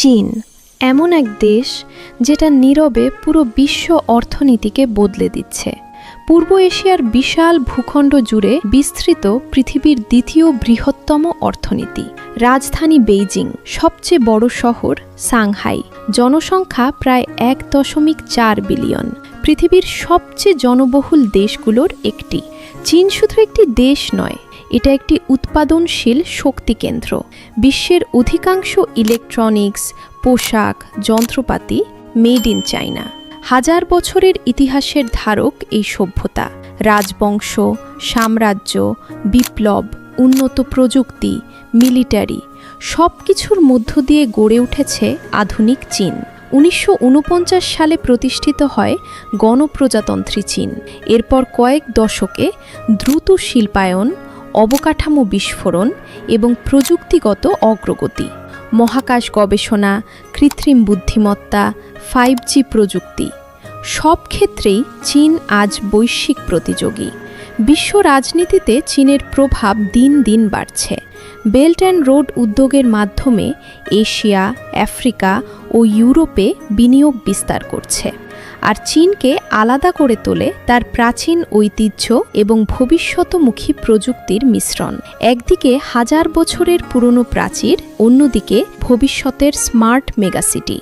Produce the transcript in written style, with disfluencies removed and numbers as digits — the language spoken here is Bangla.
চীন এমন এক দেশ যেটা নীরবে পুরো বিশ্ব অর্থনীতিকে বদলে দিচ্ছে। পূর্ব এশিয়ার বিশাল ভূখণ্ড জুড়ে বিস্তৃত পৃথিবীর দ্বিতীয় বৃহত্তম অর্থনীতি। রাজধানী বেইজিং, সবচেয়ে বড় শহর সাংহাই, জনসংখ্যা প্রায় 1.4 বিলিয়ন। পৃথিবীর সবচেয়ে জনবহুল দেশগুলোর একটি। চীন শুধু একটি দেশ নয়, এটা একটি উৎপাদনশীল শক্তি কেন্দ্র। বিশ্বের অধিকাংশ ইলেকট্রনিক্স, পোশাক, যন্ত্রপাতি মেড ইন চায়না। হাজার বছরের ইতিহাসের ধারক এই সভ্যতা। রাজবংশ, সাম্রাজ্য, বিপ্লব, উন্নত প্রযুক্তি, মিলিটারি সব কিছুর মধ্য দিয়ে গড়ে উঠেছে আধুনিক চীন। 1949 সালে প্রতিষ্ঠিত হয় গণপ্রজাতন্ত্রী চীন। এরপর কয়েক দশকে দ্রুত শিল্পায়ন, অবকাঠামো বিস্ফোরণ এবং প্রযুক্তিগত অগ্রগতি। মহাকাশ গবেষণা, কৃত্রিম বুদ্ধিমত্তা, 5G প্রযুক্তি সব ক্ষেত্রেই চীন আজ বৈশ্বিক প্রতিযোগী। বিশ্ব রাজনীতিতে চীনের প্রভাব দিন দিন বাড়ছে। বেল্ট অ্যান্ড রোড উদ্যোগের মাধ্যমে এশিয়া, আফ্রিকা ও ইউরোপে বিনিয়োগ বিস্তার করছে। আর চীনকে আলাদা করে তোলে তার প্রাচীন ঐতিহ্য এবং ভবিষ্যৎমুখী প্রযুক্তির মিশ্রণ। একদিকে হাজার বছরের পুরনো প্রাচীর, অন্যদিকে ভবিষ্যতের স্মার্ট মেগাসিটি।